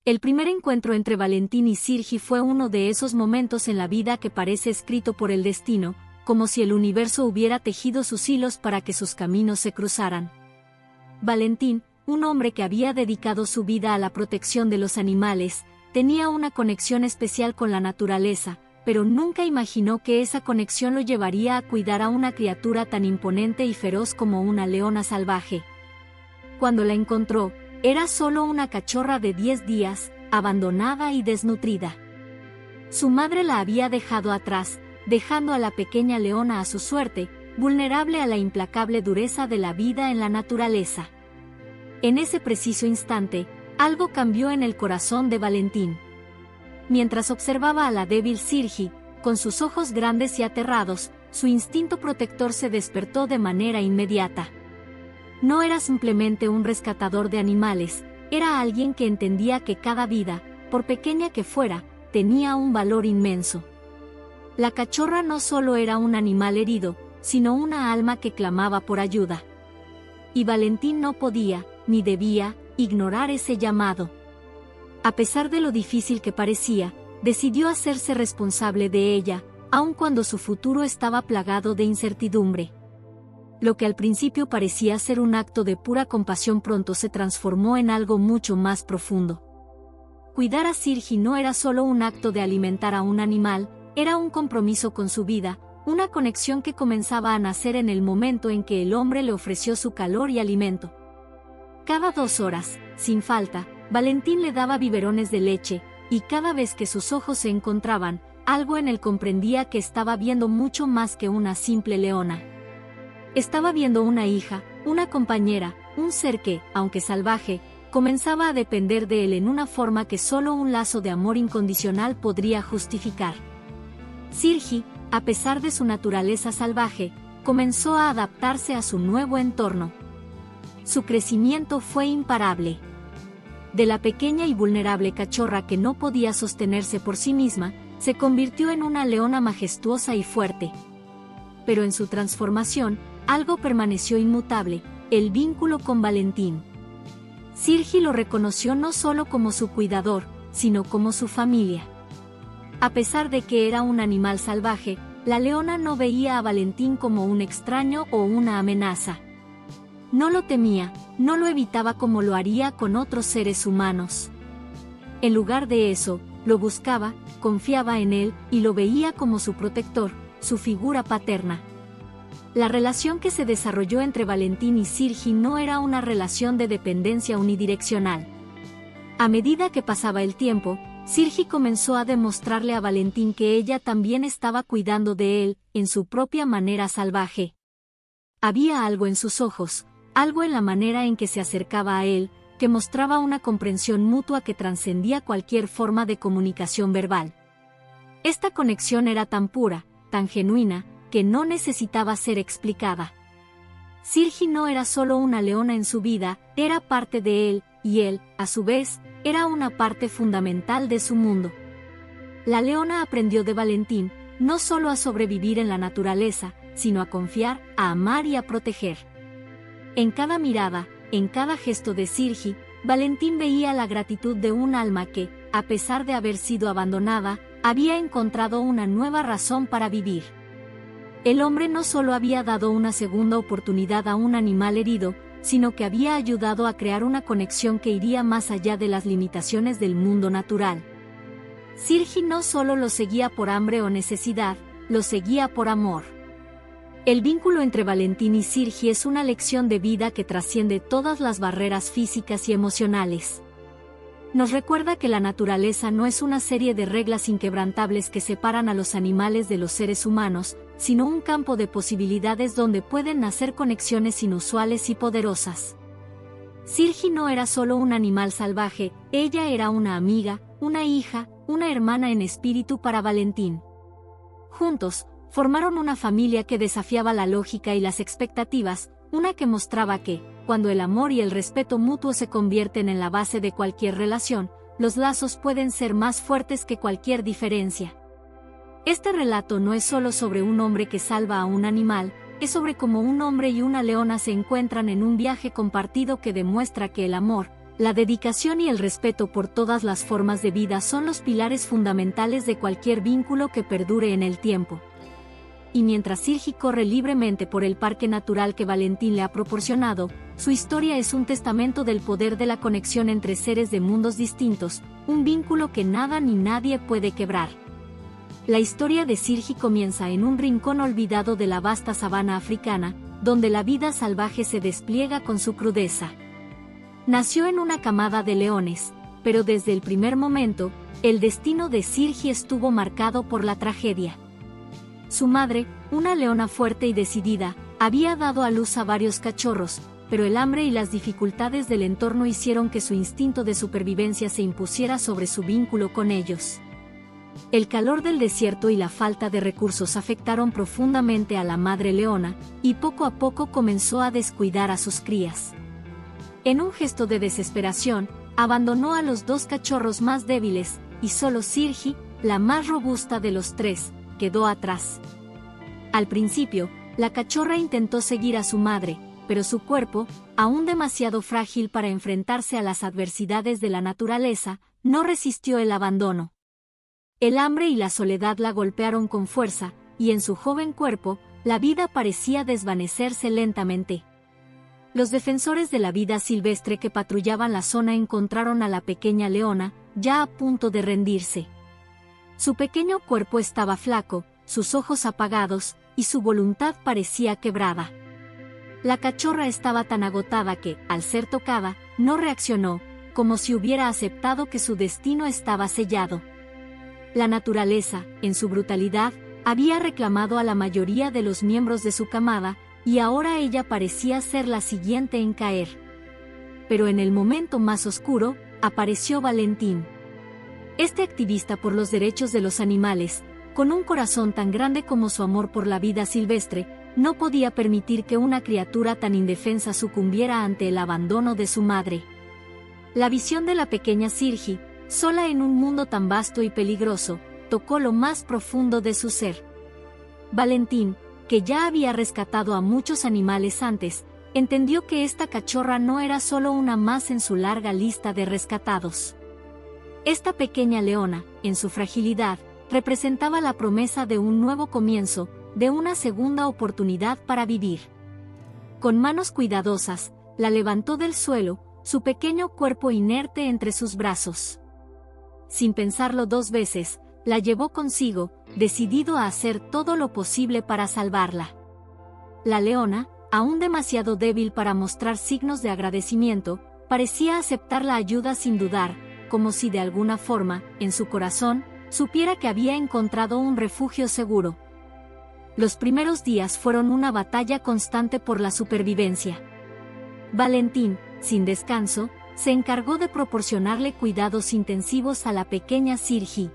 El primer encuentro entre Valentín y Sirgi fue uno de esos momentos en la vida que parece escrito por el destino, como si el universo hubiera tejido sus hilos para que sus caminos se cruzaran. Valentín, un hombre que había dedicado su vida a la protección de los animales, tenía una conexión especial con la naturaleza, pero nunca imaginó que esa conexión lo llevaría a cuidar a una criatura tan imponente y feroz como una leona salvaje. Cuando la encontró, era solo una cachorra de 10 días, abandonada y desnutrida. Su madre la había dejado atrás, dejando a la pequeña leona a su suerte, vulnerable a la implacable dureza de la vida en la naturaleza. En ese preciso instante, algo cambió en el corazón de Valentín. Mientras observaba a la débil Sirgi, con sus ojos grandes y aterrados, su instinto protector se despertó de manera inmediata. No era simplemente un rescatador de animales, era alguien que entendía que cada vida, por pequeña que fuera, tenía un valor inmenso. La cachorra no solo era un animal herido, sino una alma que clamaba por ayuda. Y Valentín no podía, ni debía, ignorar ese llamado. A pesar de lo difícil que parecía, decidió hacerse responsable de ella, aun cuando su futuro estaba plagado de incertidumbre. Lo que al principio parecía ser un acto de pura compasión pronto se transformó en algo mucho más profundo. Cuidar a Sirgi no era solo un acto de alimentar a un animal, era un compromiso con su vida, una conexión que comenzaba a nacer en el momento en que el hombre le ofreció su calor y alimento. Cada 2 horas, sin falta, Valentín le daba biberones de leche, y cada vez que sus ojos se encontraban, algo en él comprendía que estaba viendo mucho más que una simple leona. Estaba viendo una hija, una compañera, un ser que, aunque salvaje, comenzaba a depender de él en una forma que solo un lazo de amor incondicional podría justificar. Sirgi, a pesar de su naturaleza salvaje, comenzó a adaptarse a su nuevo entorno. Su crecimiento fue imparable. De la pequeña y vulnerable cachorra que no podía sostenerse por sí misma, se convirtió en una leona majestuosa y fuerte. Pero en su transformación, algo permaneció inmutable, el vínculo con Valentín. Sirgi lo reconoció no solo como su cuidador, sino como su familia. A pesar de que era un animal salvaje, la leona no veía a Valentín como un extraño o una amenaza. No lo temía, no lo evitaba como lo haría con otros seres humanos. En lugar de eso, lo buscaba, confiaba en él y lo veía como su protector, su figura paterna. La relación que se desarrolló entre Valentín y Sirgi no era una relación de dependencia unidireccional. A medida que pasaba el tiempo, Sirgi comenzó a demostrarle a Valentín que ella también estaba cuidando de él, en su propia manera salvaje. Había algo en sus ojos, algo en la manera en que se acercaba a él, que mostraba una comprensión mutua que trascendía cualquier forma de comunicación verbal. Esta conexión era tan pura, tan genuina, que no necesitaba ser explicada. Sirgi no era solo una leona en su vida, era parte de él, y él, a su vez, era una parte fundamental de su mundo. La leona aprendió de Valentín, no solo a sobrevivir en la naturaleza, sino a confiar, a amar y a proteger. En cada mirada, en cada gesto de Sirgi, Valentín veía la gratitud de un alma que, a pesar de haber sido abandonada, había encontrado una nueva razón para vivir. El hombre no solo había dado una segunda oportunidad a un animal herido, sino que había ayudado a crear una conexión que iría más allá de las limitaciones del mundo natural. Sirgi no solo lo seguía por hambre o necesidad, lo seguía por amor. El vínculo entre Valentín y Sirgi es una lección de vida que trasciende todas las barreras físicas y emocionales. Nos recuerda que la naturaleza no es una serie de reglas inquebrantables que separan a los animales de los seres humanos, sino un campo de posibilidades donde pueden nacer conexiones inusuales y poderosas. Sirgi no era solo un animal salvaje, ella era una amiga, una hija, una hermana en espíritu para Valentín. Juntos, formaron una familia que desafiaba la lógica y las expectativas, una que mostraba que, cuando el amor y el respeto mutuo se convierten en la base de cualquier relación, los lazos pueden ser más fuertes que cualquier diferencia. Este relato no es solo sobre un hombre que salva a un animal, es sobre cómo un hombre y una leona se encuentran en un viaje compartido que demuestra que el amor, La dedicación y el respeto por todas las formas de vida son los pilares fundamentales de cualquier vínculo que perdure en el tiempo. Y mientras Sirji corre libremente por el parque natural que Valentín le ha proporcionado, su historia es un testamento del poder de la conexión entre seres de mundos distintos, un vínculo que nada ni nadie puede quebrar. La historia de Sirji comienza en un rincón olvidado de la vasta sabana africana, donde la vida salvaje se despliega con su crudeza. Nació en una camada de leones, pero desde el primer momento, el destino de Sirji estuvo marcado por la tragedia. Su madre, una leona fuerte y decidida, había dado a luz a varios cachorros, pero el hambre y las dificultades del entorno hicieron que su instinto de supervivencia se impusiera sobre su vínculo con ellos. El calor del desierto y la falta de recursos afectaron profundamente a la madre leona, y poco a poco comenzó a descuidar a sus crías. En un gesto de desesperación, abandonó a los 2 cachorros más débiles, y solo Sirji, la más robusta de los 3, quedó atrás. Al principio, la cachorra intentó seguir a su madre, pero su cuerpo, aún demasiado frágil para enfrentarse a las adversidades de la naturaleza, no resistió el abandono. El hambre y la soledad la golpearon con fuerza, y en su joven cuerpo, la vida parecía desvanecerse lentamente. Los defensores de la vida silvestre que patrullaban la zona encontraron a la pequeña leona, ya a punto de rendirse. Su pequeño cuerpo estaba flaco, sus ojos apagados, y su voluntad parecía quebrada. La cachorra estaba tan agotada que, al ser tocada, no reaccionó, como si hubiera aceptado que su destino estaba sellado. La naturaleza, en su brutalidad, había reclamado a la mayoría de los miembros de su camada, y ahora ella parecía ser la siguiente en caer. Pero en el momento más oscuro, apareció Valentín. Este activista por los derechos de los animales, con un corazón tan grande como su amor por la vida silvestre, no podía permitir que una criatura tan indefensa sucumbiera ante el abandono de su madre. La visión de la pequeña Sirji, sola en un mundo tan vasto y peligroso, tocó lo más profundo de su ser. Valentín, que ya había rescatado a muchos animales antes, entendió que esta cachorra no era solo una más en su larga lista de rescatados. Esta pequeña leona, en su fragilidad, representaba la promesa de un nuevo comienzo, de una segunda oportunidad para vivir. Con manos cuidadosas, la levantó del suelo, su pequeño cuerpo inerte entre sus brazos. Sin pensarlo 2 veces, la llevó consigo, decidido a hacer todo lo posible para salvarla. La leona, aún demasiado débil para mostrar signos de agradecimiento, parecía aceptar la ayuda sin dudar, como si de alguna forma, en su corazón, supiera que había encontrado un refugio seguro. Los primeros días fueron una batalla constante por la supervivencia. Valentín, sin descanso, se encargó de proporcionarle cuidados intensivos a la pequeña Sirji.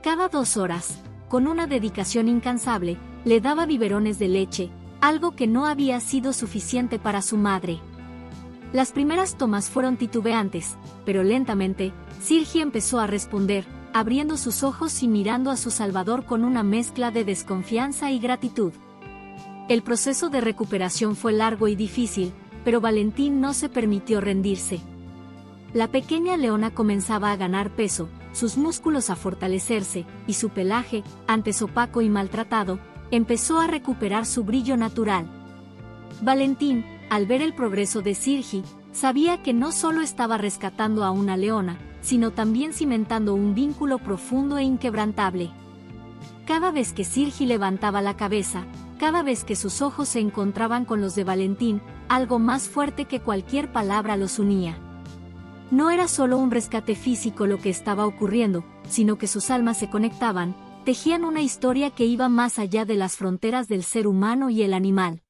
Cada 2 horas, con una dedicación incansable, le daba biberones de leche, algo que no había sido suficiente para su madre. Las primeras tomas fueron titubeantes, pero lentamente, Sirji empezó a responder, abriendo sus ojos y mirando a su salvador con una mezcla de desconfianza y gratitud. El proceso de recuperación fue largo y difícil, pero Valentín no se permitió rendirse. La pequeña leona comenzaba a ganar peso, sus músculos a fortalecerse, y su pelaje, antes opaco y maltratado, empezó a recuperar su brillo natural. Valentín, al ver el progreso de Sirji, sabía que no solo estaba rescatando a una leona, sino también cimentando un vínculo profundo e inquebrantable. Cada vez que Sirji levantaba la cabeza, cada vez que sus ojos se encontraban con los de Valentín, algo más fuerte que cualquier palabra los unía. No era solo un rescate físico lo que estaba ocurriendo, sino que sus almas se conectaban, tejían una historia que iba más allá de las fronteras del ser humano y el animal.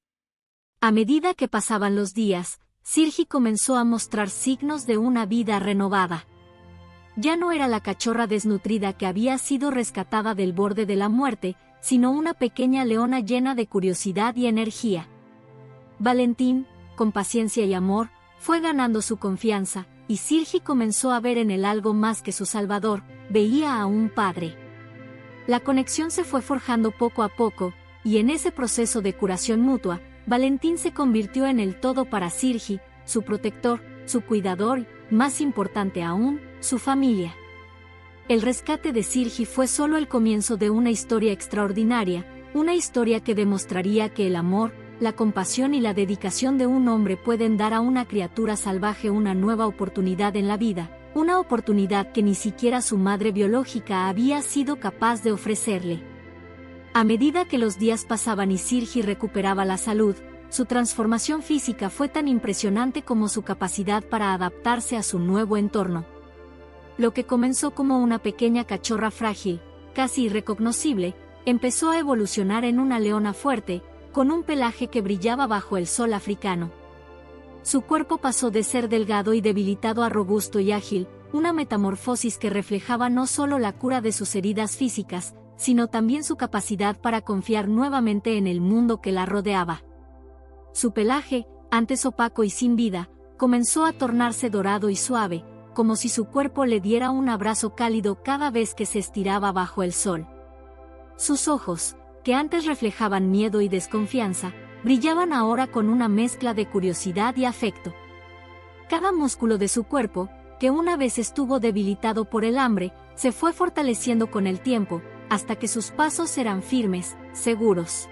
A medida que pasaban los días, Sirji comenzó a mostrar signos de una vida renovada. Ya no era la cachorra desnutrida que había sido rescatada del borde de la muerte, sino una pequeña leona llena de curiosidad y energía. Valentín, con paciencia y amor, fue ganando su confianza, y Sirji comenzó a ver en él algo más que su salvador, veía a un padre. La conexión se fue forjando poco a poco, y en ese proceso de curación mutua, Valentín se convirtió en el todo para Sirji, su protector, su cuidador más importante aún, su familia. El rescate de Sirji fue solo el comienzo de una historia extraordinaria, una historia que demostraría que el amor, la compasión y la dedicación de un hombre pueden dar a una criatura salvaje una nueva oportunidad en la vida, una oportunidad que ni siquiera su madre biológica había sido capaz de ofrecerle. A medida que los días pasaban y Sirji recuperaba la salud, su transformación física fue tan impresionante como su capacidad para adaptarse a su nuevo entorno. Lo que comenzó como una pequeña cachorra frágil, casi irrecognoscible, empezó a evolucionar en una leona fuerte, con un pelaje que brillaba bajo el sol africano. Su cuerpo pasó de ser delgado y debilitado a robusto y ágil, una metamorfosis que reflejaba no solo la cura de sus heridas físicas, sino también su capacidad para confiar nuevamente en el mundo que la rodeaba. Su pelaje, antes opaco y sin vida, comenzó a tornarse dorado y suave, como si su cuerpo le diera un abrazo cálido cada vez que se estiraba bajo el sol. Sus ojos, que antes reflejaban miedo y desconfianza, brillaban ahora con una mezcla de curiosidad y afecto. Cada músculo de su cuerpo, que una vez estuvo debilitado por el hambre, se fue fortaleciendo con el tiempo, hasta que sus pasos eran firmes, seguros.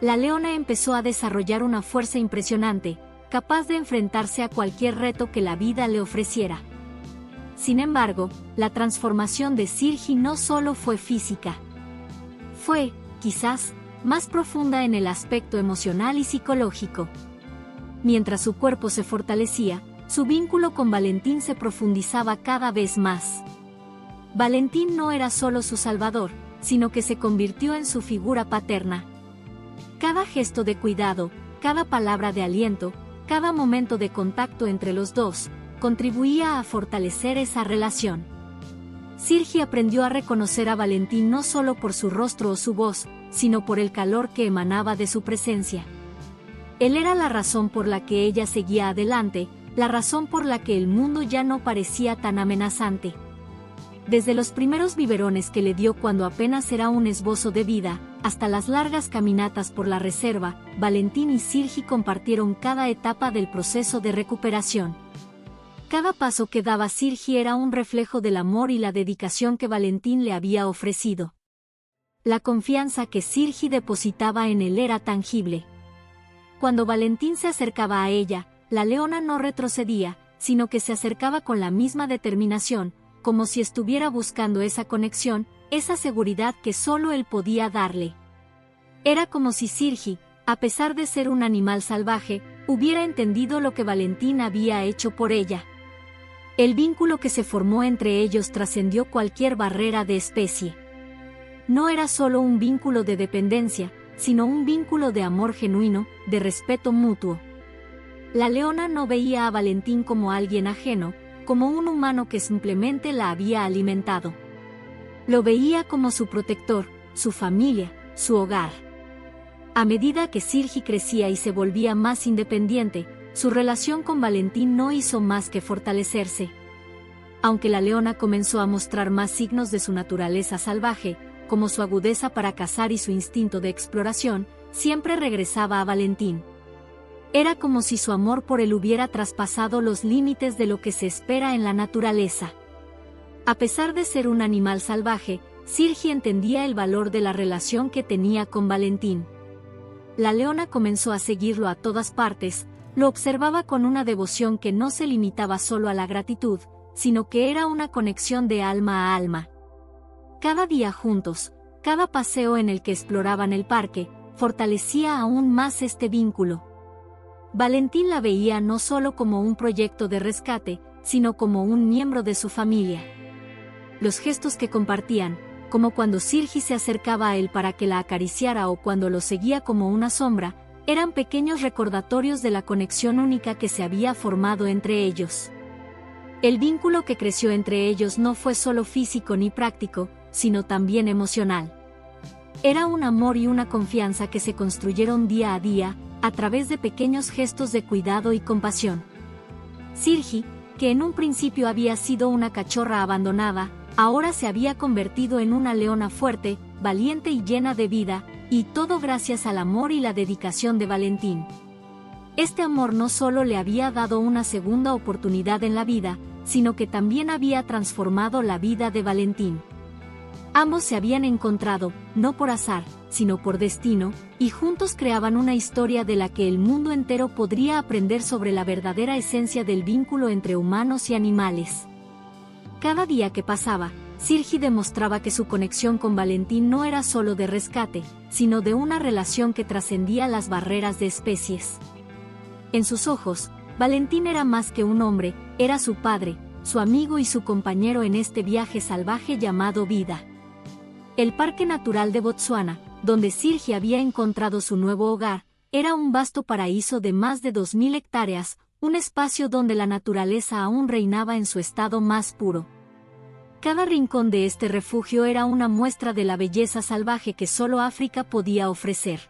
La leona empezó a desarrollar una fuerza impresionante, capaz de enfrentarse a cualquier reto que la vida le ofreciera. Sin embargo, la transformación de Sirji no solo fue física. Fue, quizás, más profunda en el aspecto emocional y psicológico. Mientras su cuerpo se fortalecía, su vínculo con Valentín se profundizaba cada vez más. Valentín no era solo su salvador, sino que se convirtió en su figura paterna. Cada gesto de cuidado, cada palabra de aliento, cada momento de contacto entre los dos, contribuía a fortalecer esa relación. Sirji aprendió a reconocer a Valentín no solo por su rostro o su voz, sino por el calor que emanaba de su presencia. Él era la razón por la que ella seguía adelante, la razón por la que el mundo ya no parecía tan amenazante. Desde los primeros biberones que le dio cuando apenas era un esbozo de vida, hasta las largas caminatas por la reserva, Valentín y Sirji compartieron cada etapa del proceso de recuperación. Cada paso que daba Sirji era un reflejo del amor y la dedicación que Valentín le había ofrecido. La confianza que Sirji depositaba en él era tangible. Cuando Valentín se acercaba a ella, la leona no retrocedía, sino que se acercaba con la misma determinación, como si estuviera buscando esa conexión, esa seguridad que solo él podía darle. Era como si Sirji, a pesar de ser un animal salvaje, hubiera entendido lo que Valentín había hecho por ella. El vínculo que se formó entre ellos trascendió cualquier barrera de especie. No era solo un vínculo de dependencia, sino un vínculo de amor genuino, de respeto mutuo. La leona no veía a Valentín como alguien ajeno, como un humano que simplemente la había alimentado. Lo veía como su protector, su familia, su hogar. A medida que Sirji crecía y se volvía más independiente, su relación con Valentín no hizo más que fortalecerse. Aunque la leona comenzó a mostrar más signos de su naturaleza salvaje, como su agudeza para cazar y su instinto de exploración, siempre regresaba a Valentín. Era como si su amor por él hubiera traspasado los límites de lo que se espera en la naturaleza. A pesar de ser un animal salvaje, Sirji entendía el valor de la relación que tenía con Valentín. La leona comenzó a seguirlo a todas partes, lo observaba con una devoción que no se limitaba solo a la gratitud, sino que era una conexión de alma a alma. Cada día juntos, cada paseo en el que exploraban el parque, fortalecía aún más este vínculo. Valentín la veía no solo como un proyecto de rescate, sino como un miembro de su familia. Los gestos que compartían, como cuando Sirji se acercaba a él para que la acariciara o cuando lo seguía como una sombra, eran pequeños recordatorios de la conexión única que se había formado entre ellos. El vínculo que creció entre ellos no fue solo físico ni práctico, sino también emocional. Era un amor y una confianza que se construyeron día a día, a través de pequeños gestos de cuidado y compasión. Sirji, que en un principio había sido una cachorra abandonada, ahora se había convertido en una leona fuerte, valiente y llena de vida, y todo gracias al amor y la dedicación de Valentín. Este amor no solo le había dado una segunda oportunidad en la vida, sino que también había transformado la vida de Valentín. Ambos se habían encontrado, no por azar, sino por destino, y juntos creaban una historia de la que el mundo entero podría aprender sobre la verdadera esencia del vínculo entre humanos y animales. Cada día que pasaba, Sirji demostraba que su conexión con Valentín no era solo de rescate, sino de una relación que trascendía las barreras de especies. En sus ojos, Valentín era más que un hombre, era su padre, su amigo y su compañero en este viaje salvaje llamado vida. El Parque Natural de Botsuana, donde Sirji había encontrado su nuevo hogar, era un vasto paraíso de más de 2000 hectáreas, un espacio donde la naturaleza aún reinaba en su estado más puro. Cada rincón de este refugio era una muestra de la belleza salvaje que solo África podía ofrecer.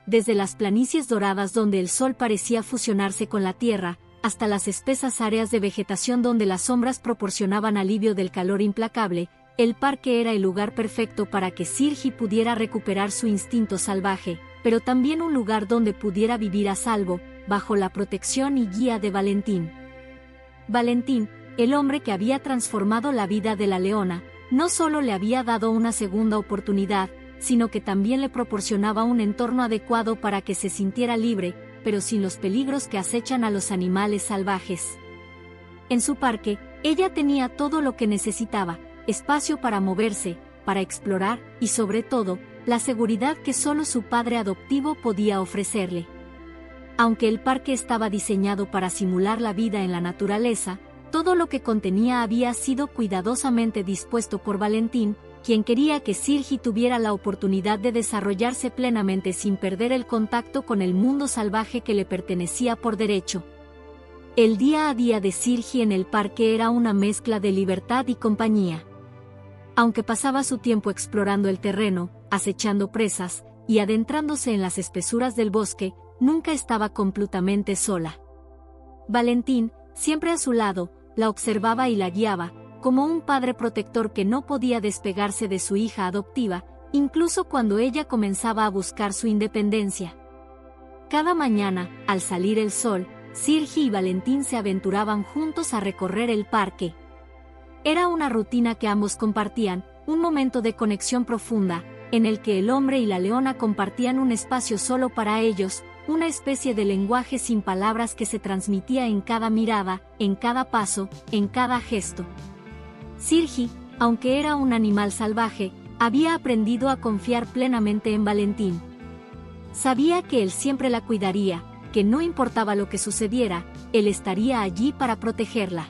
Desde las planicies doradas donde el sol parecía fusionarse con la tierra, hasta las espesas áreas de vegetación donde las sombras proporcionaban alivio del calor implacable, el parque era el lugar perfecto para que Sirji pudiera recuperar su instinto salvaje, pero también un lugar donde pudiera vivir a salvo, bajo la protección y guía de Valentín. Valentín, el hombre que había transformado la vida de la leona, no solo le había dado una segunda oportunidad, sino que también le proporcionaba un entorno adecuado para que se sintiera libre, pero sin los peligros que acechan a los animales salvajes. En su parque, ella tenía todo lo que necesitaba: espacio para moverse, para explorar, y sobre todo, la seguridad que solo su padre adoptivo podía ofrecerle. Aunque el parque estaba diseñado para simular la vida en la naturaleza, todo lo que contenía había sido cuidadosamente dispuesto por Valentín, quien quería que Sirji tuviera la oportunidad de desarrollarse plenamente sin perder el contacto con el mundo salvaje que le pertenecía por derecho. El día a día de Sirji en el parque era una mezcla de libertad y compañía. Aunque pasaba su tiempo explorando el terreno, acechando presas, y adentrándose en las espesuras del bosque, nunca estaba completamente sola. Valentín, siempre a su lado, la observaba y la guiaba, como un padre protector que no podía despegarse de su hija adoptiva, incluso cuando ella comenzaba a buscar su independencia. Cada mañana, al salir el sol, Sirji y Valentín se aventuraban juntos a recorrer el parque. Era una rutina que ambos compartían, un momento de conexión profunda, en el que el hombre y la leona compartían un espacio solo para ellos, una especie de lenguaje sin palabras que se transmitía en cada mirada, en cada paso, en cada gesto. Sirji, aunque era un animal salvaje, había aprendido a confiar plenamente en Valentín. Sabía que él siempre la cuidaría, que no importaba lo que sucediera, él estaría allí para protegerla.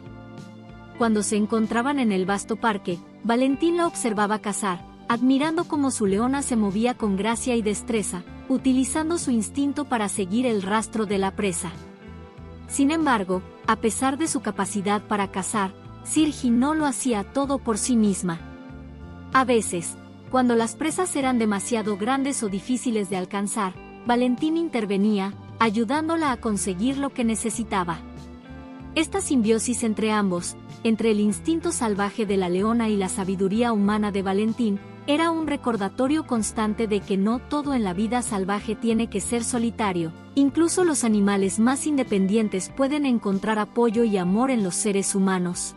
Cuando se encontraban en el vasto parque, Valentín la observaba cazar, admirando cómo su leona se movía con gracia y destreza, utilizando su instinto para seguir el rastro de la presa. Sin embargo, a pesar de su capacidad para cazar, Sirji no lo hacía todo por sí misma. A veces, cuando las presas eran demasiado grandes o difíciles de alcanzar, Valentín intervenía, ayudándola a conseguir lo que necesitaba. Esta simbiosis entre ambos, entre el instinto salvaje de la leona y la sabiduría humana de Valentín, era un recordatorio constante de que no todo en la vida salvaje tiene que ser solitario. Incluso los animales más independientes pueden encontrar apoyo y amor en los seres humanos.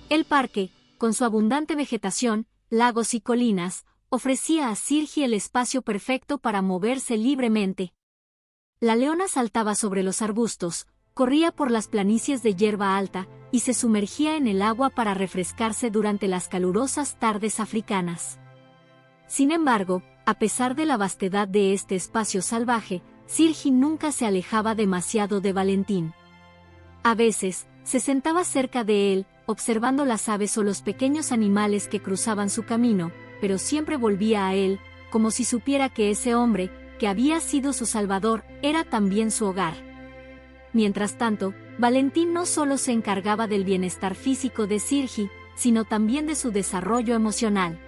El parque, con su abundante vegetación, lagos y colinas, ofrecía a Sirji el espacio perfecto para moverse libremente. La leona saltaba sobre los arbustos, corría por las planicies de hierba alta, y se sumergía en el agua para refrescarse durante las calurosas tardes africanas. Sin embargo, a pesar de la vastedad de este espacio salvaje, Sirji nunca se alejaba demasiado de Valentín. A veces, se sentaba cerca de él, observando las aves o los pequeños animales que cruzaban su camino, pero siempre volvía a él, como si supiera que ese hombre, que había sido su salvador, era también su hogar. Mientras tanto, Valentín no solo se encargaba del bienestar físico de Sirji, sino también de su desarrollo emocional.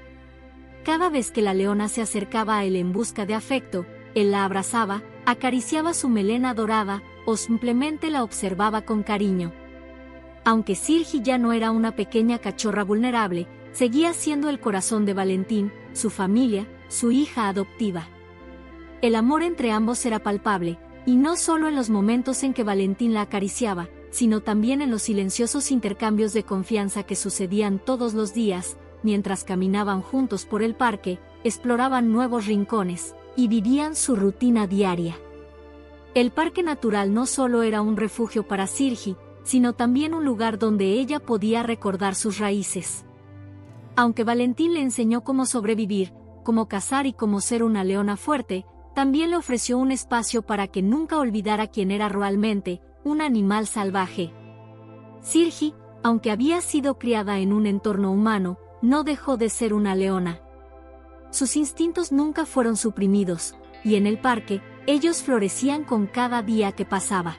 Cada vez que la leona se acercaba a él en busca de afecto, él la abrazaba, acariciaba su melena dorada, o simplemente la observaba con cariño. Aunque Sirji ya no era una pequeña cachorra vulnerable, seguía siendo el corazón de Valentín, su familia, su hija adoptiva. El amor entre ambos era palpable, Y no solo en los momentos en que Valentín la acariciaba, sino también en los silenciosos intercambios de confianza que sucedían todos los días, mientras caminaban juntos por el parque, exploraban nuevos rincones, y vivían su rutina diaria. El parque natural no solo era un refugio para Sirji, sino también un lugar donde ella podía recordar sus raíces. Aunque Valentín le enseñó cómo sobrevivir, cómo cazar y cómo ser una leona fuerte, también le ofreció un espacio para que nunca olvidara quién era realmente, un animal salvaje. Sirji, aunque había sido criada en un entorno humano, no dejó de ser una leona. Sus instintos nunca fueron suprimidos, y en el parque, ellos florecían con cada día que pasaba.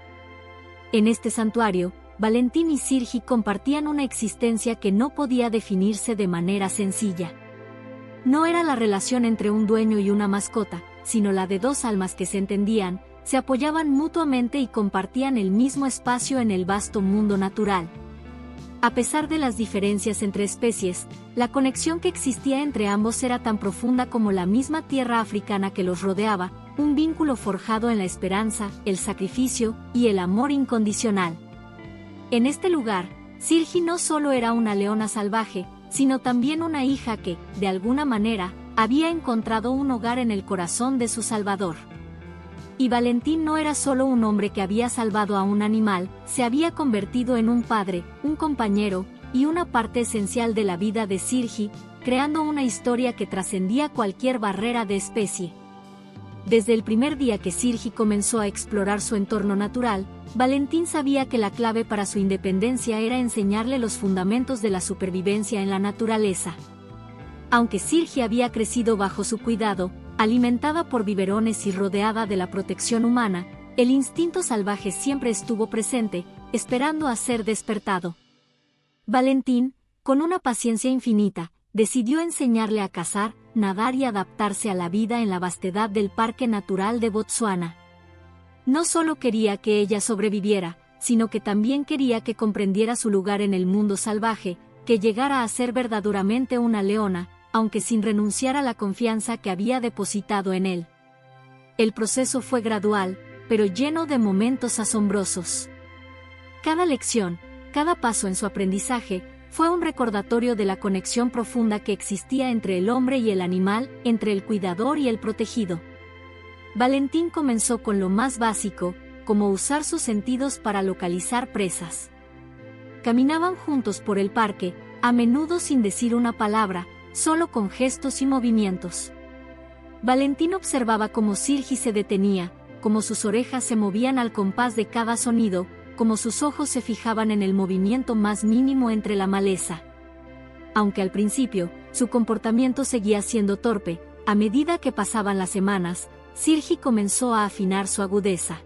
En este santuario, Valentín y Sirji compartían una existencia que no podía definirse de manera sencilla. No era la relación entre un dueño y una mascota, sino la de dos almas que se entendían, se apoyaban mutuamente y compartían el mismo espacio en el vasto mundo natural. A pesar de las diferencias entre especies, la conexión que existía entre ambos era tan profunda como la misma tierra africana que los rodeaba, un vínculo forjado en la esperanza, el sacrificio y el amor incondicional. En este lugar, Sirji no solo era una leona salvaje, sino también una hija que, de alguna manera, había encontrado un hogar en el corazón de su salvador. Y Valentín no era solo un hombre que había salvado a un animal, se había convertido en un padre, un compañero, y una parte esencial de la vida de Sirji, creando una historia que trascendía cualquier barrera de especie. Desde el primer día que Sirji comenzó a explorar su entorno natural, Valentín sabía que la clave para su independencia era enseñarle los fundamentos de la supervivencia en la naturaleza. Aunque Sirji había crecido bajo su cuidado, alimentada por biberones y rodeada de la protección humana, el instinto salvaje siempre estuvo presente, esperando a ser despertado. Valentín, con una paciencia infinita, decidió enseñarle a cazar, nadar y adaptarse a la vida en la vastedad del Parque Natural de Botsuana. No solo quería que ella sobreviviera, sino que también quería que comprendiera su lugar en el mundo salvaje, que llegara a ser verdaderamente una leona, aunque sin renunciar a la confianza que había depositado en él. El proceso fue gradual, pero lleno de momentos asombrosos. Cada lección, cada paso en su aprendizaje, fue un recordatorio de la conexión profunda que existía entre el hombre y el animal, entre el cuidador y el protegido. Valentín comenzó con lo más básico, como usar sus sentidos para localizar presas. Caminaban juntos por el parque, a menudo sin decir una palabra, solo con gestos y movimientos. Valentín observaba cómo Sirji se detenía, cómo sus orejas se movían al compás de cada sonido, cómo sus ojos se fijaban en el movimiento más mínimo entre la maleza. Aunque al principio, su comportamiento seguía siendo torpe, a medida que pasaban las semanas, Sirji comenzó a afinar su agudeza.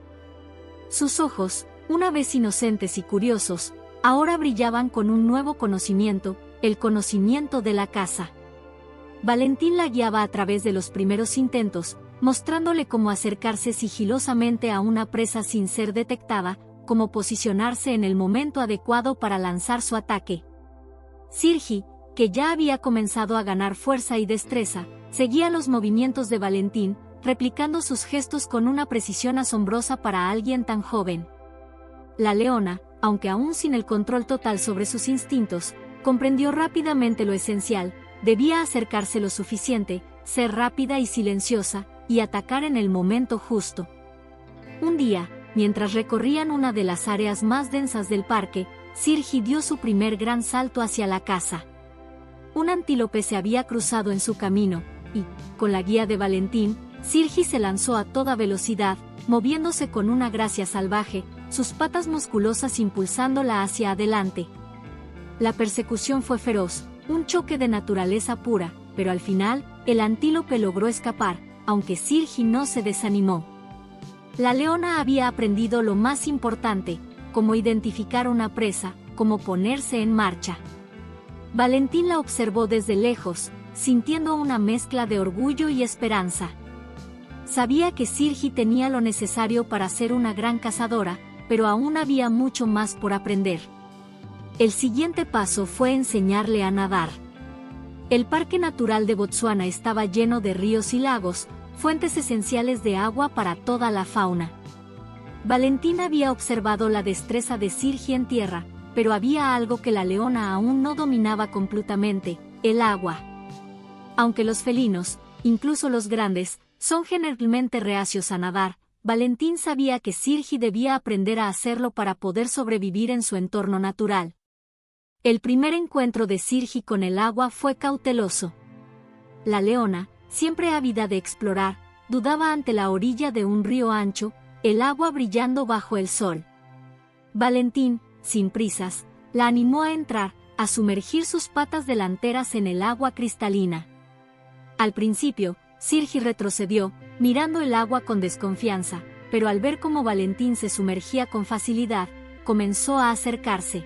Sus ojos, una vez inocentes y curiosos, ahora brillaban con un nuevo conocimiento, el conocimiento de la caza. Valentín la guiaba a través de los primeros intentos, mostrándole cómo acercarse sigilosamente a una presa sin ser detectada, cómo posicionarse en el momento adecuado para lanzar su ataque. Sirji, que ya había comenzado a ganar fuerza y destreza, seguía los movimientos de Valentín, replicando sus gestos con una precisión asombrosa para alguien tan joven. La leona, aunque aún sin el control total sobre sus instintos, comprendió rápidamente lo esencial: debía acercarse lo suficiente, ser rápida y silenciosa, y atacar en el momento justo. Un día, mientras recorrían una de las áreas más densas del parque, Sirji dio su primer gran salto hacia la caza. Un antílope se había cruzado en su camino, y, con la guía de Valentín, Sirji se lanzó a toda velocidad, moviéndose con una gracia salvaje, sus patas musculosas impulsándola hacia adelante. La persecución fue feroz, un choque de naturaleza pura, pero al final, el antílope logró escapar, aunque Sirji no se desanimó. La leona había aprendido lo más importante, cómo identificar una presa, cómo ponerse en marcha. Valentín la observó desde lejos, sintiendo una mezcla de orgullo y esperanza. Sabía que Sirji tenía lo necesario para ser una gran cazadora, pero aún había mucho más por aprender. El siguiente paso fue enseñarle a nadar. El Parque Natural de Botsuana estaba lleno de ríos y lagos, fuentes esenciales de agua para toda la fauna. Valentín había observado la destreza de Sirgi en tierra, pero había algo que la leona aún no dominaba completamente: el agua. Aunque los felinos, incluso los grandes, son generalmente reacios a nadar, Valentín sabía que Sirgi debía aprender a hacerlo para poder sobrevivir en su entorno natural. El primer encuentro de Sirgi con el agua fue cauteloso. La leona, siempre ávida de explorar, dudaba ante la orilla de un río ancho, el agua brillando bajo el sol. Valentín, sin prisas, la animó a entrar, a sumergir sus patas delanteras en el agua cristalina. Al principio, Sirgi retrocedió, mirando el agua con desconfianza, pero al ver cómo Valentín se sumergía con facilidad, comenzó a acercarse.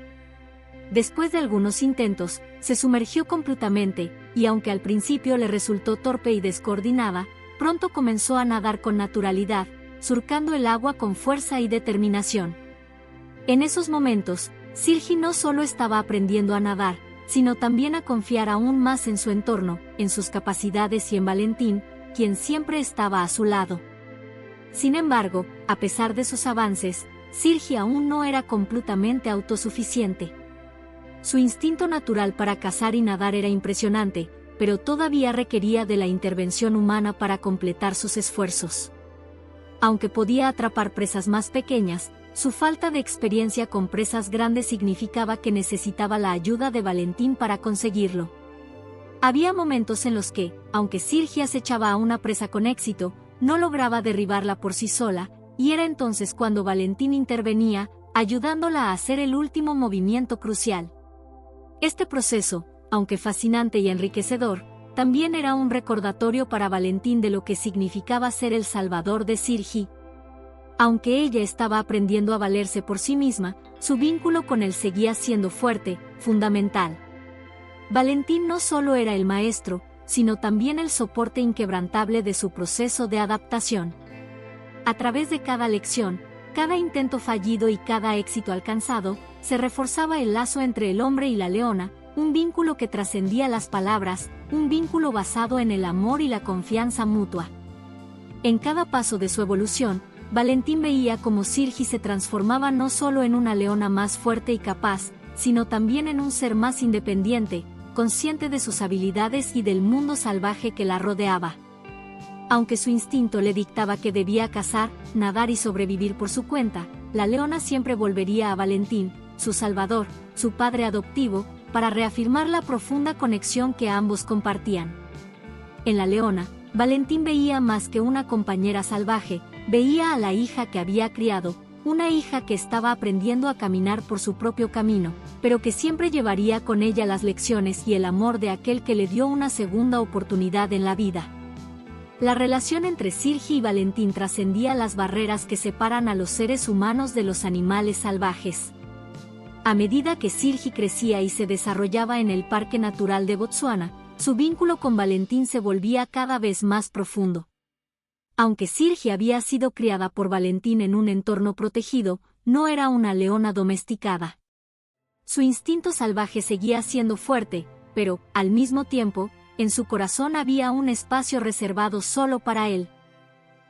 Después de algunos intentos, se sumergió completamente, y aunque al principio le resultó torpe y descoordinada, pronto comenzó a nadar con naturalidad, surcando el agua con fuerza y determinación. En esos momentos, Sirgi no solo estaba aprendiendo a nadar, sino también a confiar aún más en su entorno, en sus capacidades y en Valentín, quien siempre estaba a su lado. Sin embargo, a pesar de sus avances, Sirgi aún no era completamente autosuficiente. Su instinto natural para cazar y nadar era impresionante, pero todavía requería de la intervención humana para completar sus esfuerzos. Aunque podía atrapar presas más pequeñas, su falta de experiencia con presas grandes significaba que necesitaba la ayuda de Valentín para conseguirlo. Había momentos en los que, aunque Sirgi acechaba a una presa con éxito, no lograba derribarla por sí sola, y era entonces cuando Valentín intervenía, ayudándola a hacer el último movimiento crucial. Este proceso, aunque fascinante y enriquecedor, también era un recordatorio para Valentín de lo que significaba ser el salvador de Sirgi. Aunque ella estaba aprendiendo a valerse por sí misma, su vínculo con él seguía siendo fuerte, fundamental. Valentín no solo era el maestro, sino también el soporte inquebrantable de su proceso de adaptación. A través de cada lección, cada intento fallido y cada éxito alcanzado, se reforzaba el lazo entre el hombre y la leona, un vínculo que trascendía las palabras, un vínculo basado en el amor y la confianza mutua. En cada paso de su evolución, Valentín veía cómo Sirgi se transformaba no solo en una leona más fuerte y capaz, sino también en un ser más independiente, consciente de sus habilidades y del mundo salvaje que la rodeaba. Aunque su instinto le dictaba que debía cazar, nadar y sobrevivir por su cuenta, la leona siempre volvería a Valentín, su salvador, su padre adoptivo, para reafirmar la profunda conexión que ambos compartían. En la leona, Valentín veía más que una compañera salvaje, veía a la hija que había criado, una hija que estaba aprendiendo a caminar por su propio camino, pero que siempre llevaría con ella las lecciones y el amor de aquel que le dio una segunda oportunidad en la vida. La relación entre Sirgi y Valentín trascendía las barreras que separan a los seres humanos de los animales salvajes. A medida que Sirgi crecía y se desarrollaba en el Parque Natural de Botsuana, su vínculo con Valentín se volvía cada vez más profundo. Aunque Sirgi había sido criada por Valentín en un entorno protegido, no era una leona domesticada. Su instinto salvaje seguía siendo fuerte, pero, al mismo tiempo, en su corazón había un espacio reservado solo para él.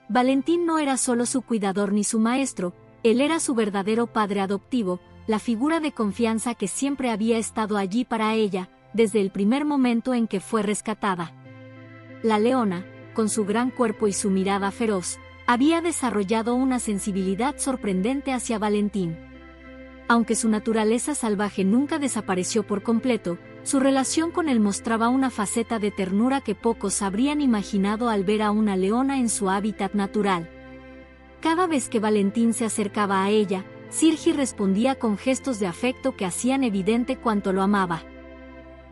Valentín no era solo su cuidador ni su maestro, él era su verdadero padre adoptivo, la figura de confianza que siempre había estado allí para ella, desde el primer momento en que fue rescatada. La leona, con su gran cuerpo y su mirada feroz, había desarrollado una sensibilidad sorprendente hacia Valentín. Aunque su naturaleza salvaje nunca desapareció por completo, su relación con él mostraba una faceta de ternura que pocos habrían imaginado al ver a una leona en su hábitat natural. Cada vez que Valentín se acercaba a ella, Sirgi respondía con gestos de afecto que hacían evidente cuánto lo amaba.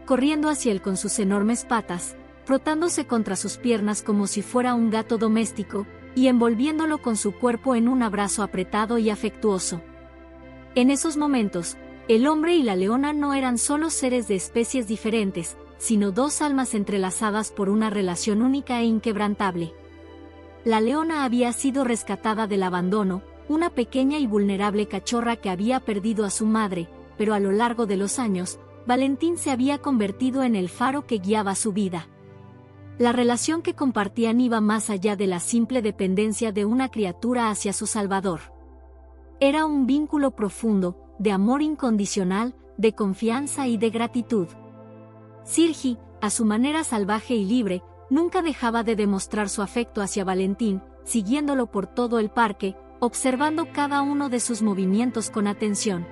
Corriendo hacia él con sus enormes patas, frotándose contra sus piernas como si fuera un gato doméstico, y envolviéndolo con su cuerpo en un abrazo apretado y afectuoso. En esos momentos, el hombre y la leona no eran solo seres de especies diferentes, sino dos almas entrelazadas por una relación única e inquebrantable. La leona había sido rescatada del abandono, una pequeña y vulnerable cachorra que había perdido a su madre, pero a lo largo de los años, Valentín se había convertido en el faro que guiaba su vida. La relación que compartían iba más allá de la simple dependencia de una criatura hacia su salvador. Era un vínculo profundo, de amor incondicional, de confianza y de gratitud. Sirji, a su manera salvaje y libre, nunca dejaba de demostrar su afecto hacia Valentín, siguiéndolo por todo el parque, observando cada uno de sus movimientos con atención.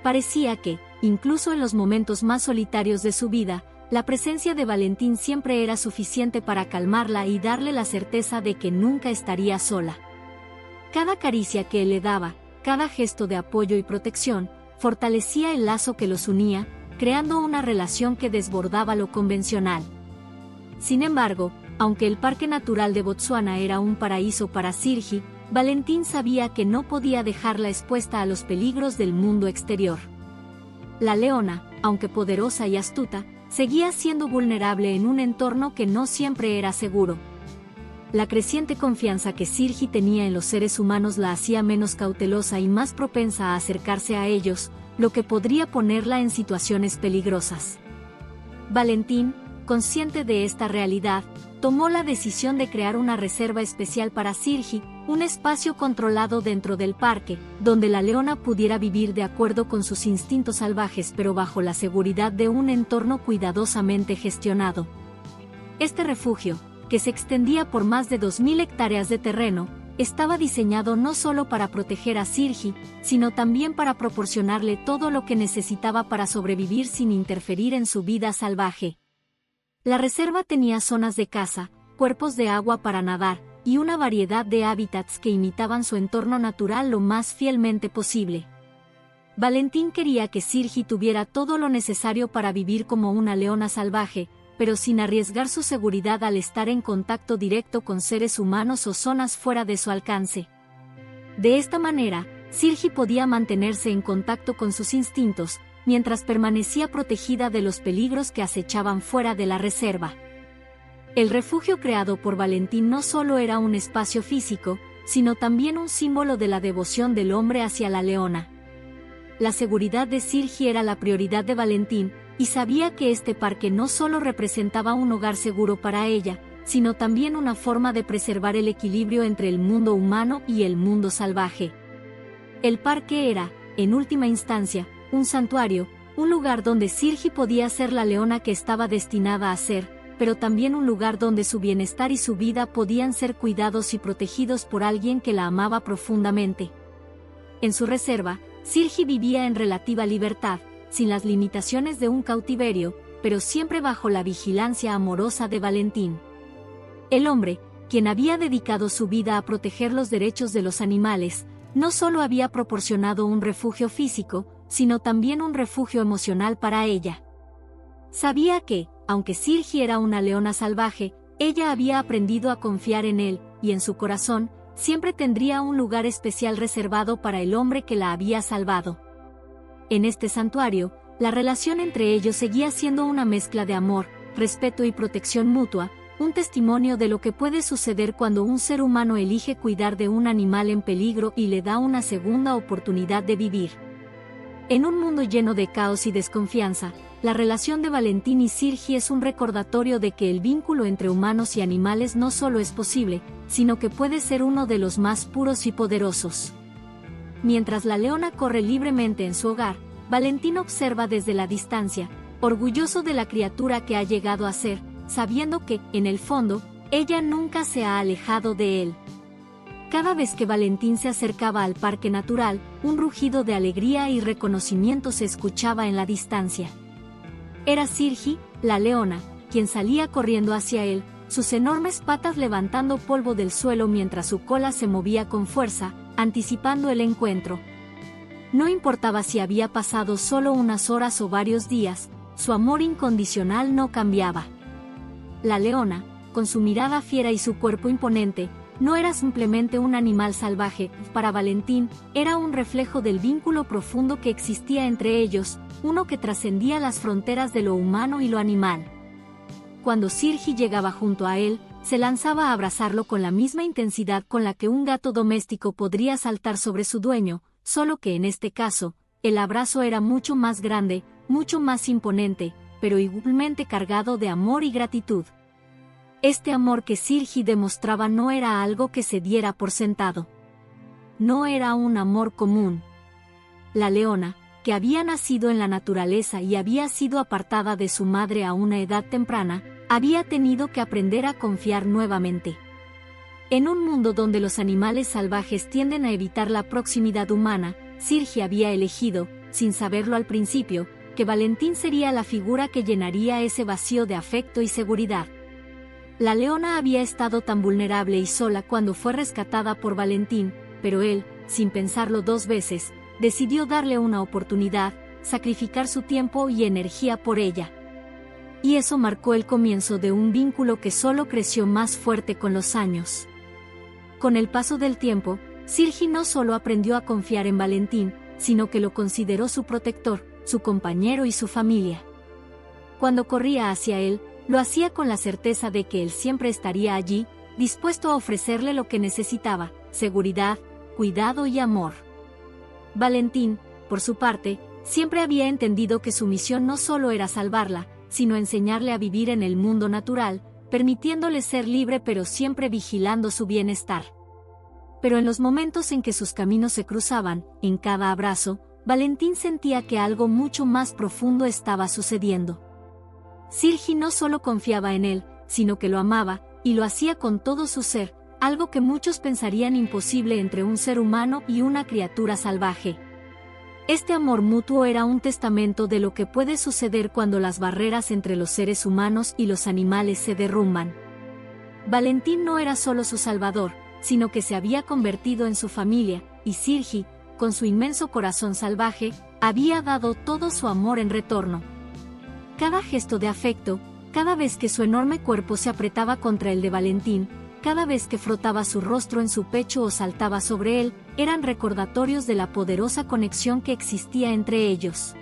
Parecía que, incluso en los momentos más solitarios de su vida, la presencia de Valentín siempre era suficiente para calmarla y darle la certeza de que nunca estaría sola. Cada caricia que él le daba, cada gesto de apoyo y protección, fortalecía el lazo que los unía, creando una relación que desbordaba lo convencional. Sin embargo, aunque el Parque Natural de Botsuana era un paraíso para Sirji, Valentín sabía que no podía dejarla expuesta a los peligros del mundo exterior. La leona, aunque poderosa y astuta, seguía siendo vulnerable en un entorno que no siempre era seguro. La creciente confianza que Sirji tenía en los seres humanos la hacía menos cautelosa y más propensa a acercarse a ellos, lo que podría ponerla en situaciones peligrosas. Valentín, consciente de esta realidad, tomó la decisión de crear una reserva especial para Sirji, un espacio controlado dentro del parque, donde la leona pudiera vivir de acuerdo con sus instintos salvajes pero bajo la seguridad de un entorno cuidadosamente gestionado. Este refugio, que se extendía por más de 2000 hectáreas de terreno, estaba diseñado no solo para proteger a Sirji, sino también para proporcionarle todo lo que necesitaba para sobrevivir sin interferir en su vida salvaje. La reserva tenía zonas de caza, cuerpos de agua para nadar, y una variedad de hábitats que imitaban su entorno natural lo más fielmente posible. Valentín quería que Sirji tuviera todo lo necesario para vivir como una leona salvaje, pero sin arriesgar su seguridad al estar en contacto directo con seres humanos o zonas fuera de su alcance. De esta manera, Sirji podía mantenerse en contacto con sus instintos, mientras permanecía protegida de los peligros que acechaban fuera de la reserva. El refugio creado por Valentín no solo era un espacio físico, sino también un símbolo de la devoción del hombre hacia la leona. La seguridad de Sirji era la prioridad de Valentín, y sabía que este parque no solo representaba un hogar seguro para ella, sino también una forma de preservar el equilibrio entre el mundo humano y el mundo salvaje. El parque era, en última instancia, un santuario, un lugar donde Sirji podía ser la leona que estaba destinada a ser, pero también un lugar donde su bienestar y su vida podían ser cuidados y protegidos por alguien que la amaba profundamente. En su reserva, Sirji vivía en relativa libertad, sin las limitaciones de un cautiverio, pero siempre bajo la vigilancia amorosa de Valentín. El hombre, quien había dedicado su vida a proteger los derechos de los animales, no solo había proporcionado un refugio físico, sino también un refugio emocional para ella. Sabía que, aunque Sirji era una leona salvaje, ella había aprendido a confiar en él, y en su corazón, siempre tendría un lugar especial reservado para el hombre que la había salvado. En este santuario, la relación entre ellos seguía siendo una mezcla de amor, respeto y protección mutua, un testimonio de lo que puede suceder cuando un ser humano elige cuidar de un animal en peligro y le da una segunda oportunidad de vivir. En un mundo lleno de caos y desconfianza, la relación de Valentín y Sirji es un recordatorio de que el vínculo entre humanos y animales no solo es posible, sino que puede ser uno de los más puros y poderosos. Mientras la leona corre libremente en su hogar, Valentín observa desde la distancia, orgulloso de la criatura que ha llegado a ser, sabiendo que, en el fondo, ella nunca se ha alejado de él. Cada vez que Valentín se acercaba al parque natural, un rugido de alegría y reconocimiento se escuchaba en la distancia. Era Sirji, la leona, quien salía corriendo hacia él, sus enormes patas levantando polvo del suelo mientras su cola se movía con fuerza, anticipando el encuentro. No importaba si había pasado solo unas horas o varios días, su amor incondicional no cambiaba. La leona, con su mirada fiera y su cuerpo imponente, no era simplemente un animal salvaje, para Valentín, era un reflejo del vínculo profundo que existía entre ellos, uno que trascendía las fronteras de lo humano y lo animal. Cuando Sirji llegaba junto a él, se lanzaba a abrazarlo con la misma intensidad con la que un gato doméstico podría saltar sobre su dueño, solo que en este caso, el abrazo era mucho más grande, mucho más imponente, pero igualmente cargado de amor y gratitud. Este amor que Sirji demostraba no era algo que se diera por sentado. no era un amor común. La leona, que había nacido en la naturaleza y había sido apartada de su madre a una edad temprana, había tenido que aprender a confiar nuevamente. En un mundo donde los animales salvajes tienden a evitar la proximidad humana, Sirgi había elegido, sin saberlo al principio, que Valentín sería la figura que llenaría ese vacío de afecto y seguridad. La leona había estado tan vulnerable y sola cuando fue rescatada por Valentín, pero él, sin pensarlo dos veces, decidió darle una oportunidad, sacrificar su tiempo y energía por ella. Y eso marcó el comienzo de un vínculo que solo creció más fuerte con los años. Con el paso del tiempo, Sirgi no solo aprendió a confiar en Valentín, sino que lo consideró su protector, su compañero y su familia. Cuando corría hacia él, lo hacía con la certeza de que él siempre estaría allí, dispuesto a ofrecerle lo que necesitaba: seguridad, cuidado y amor. Valentín, por su parte, siempre había entendido que su misión no solo era salvarla, sino enseñarle a vivir en el mundo natural, permitiéndole ser libre pero siempre vigilando su bienestar. Pero en los momentos en que sus caminos se cruzaban, en cada abrazo, Valentín sentía que algo mucho más profundo estaba sucediendo. Sirgi no solo confiaba en él, sino que lo amaba, y lo hacía con todo su ser, algo que muchos pensarían imposible entre un ser humano y una criatura salvaje. Este amor mutuo era un testamento de lo que puede suceder cuando las barreras entre los seres humanos y los animales se derrumban. Valentín no era solo su salvador, sino que se había convertido en su familia, y Sirgi, con su inmenso corazón salvaje, había dado todo su amor en retorno. Cada gesto de afecto, cada vez que su enorme cuerpo se apretaba contra el de Valentín, cada vez que frotaba su rostro en su pecho o saltaba sobre él, eran recordatorios de la poderosa conexión que existía entre ellos.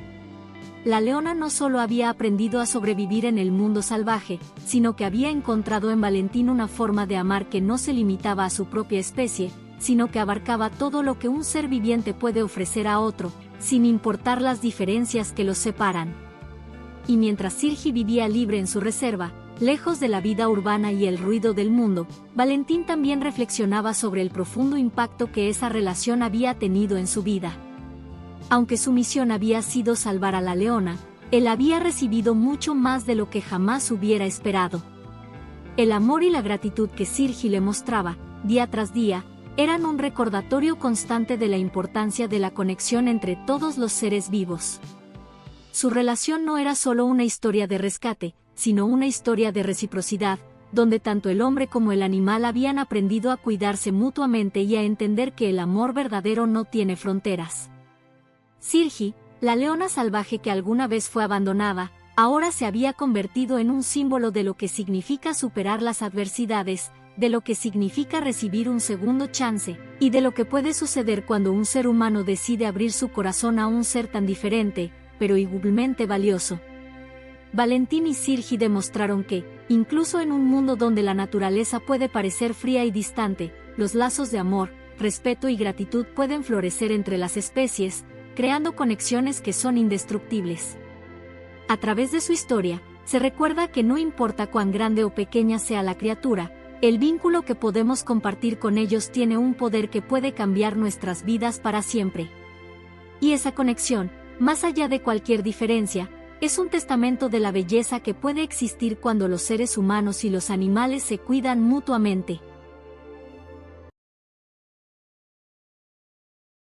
La leona no solo había aprendido a sobrevivir en el mundo salvaje, sino que había encontrado en Valentín una forma de amar que no se limitaba a su propia especie, sino que abarcaba todo lo que un ser viviente puede ofrecer a otro, sin importar las diferencias que los separan. Y mientras Sirgi vivía libre en su reserva, lejos de la vida urbana y el ruido del mundo, Valentín también reflexionaba sobre el profundo impacto que esa relación había tenido en su vida. Aunque su misión había sido salvar a la leona, él había recibido mucho más de lo que jamás hubiera esperado. El amor y la gratitud que Sirgi le mostraba, día tras día, eran un recordatorio constante de la importancia de la conexión entre todos los seres vivos. Su relación no era solo una historia de rescate, sino una historia de reciprocidad, donde tanto el hombre como el animal habían aprendido a cuidarse mutuamente y a entender que el amor verdadero no tiene fronteras. Sirgi, la leona salvaje que alguna vez fue abandonada, ahora se había convertido en un símbolo de lo que significa superar las adversidades, de lo que significa recibir un segundo chance, y de lo que puede suceder cuando un ser humano decide abrir su corazón a un ser tan diferente, pero igualmente valioso. Valentín y Sirgi demostraron que, incluso en un mundo donde la naturaleza puede parecer fría y distante, los lazos de amor, respeto y gratitud pueden florecer entre las especies, creando conexiones que son indestructibles. A través de su historia, se recuerda que no importa cuán grande o pequeña sea la criatura, el vínculo que podemos compartir con ellos tiene un poder que puede cambiar nuestras vidas para siempre. Y esa conexión, más allá de cualquier diferencia, es un testamento de la belleza que puede existir cuando los seres humanos y los animales se cuidan mutuamente.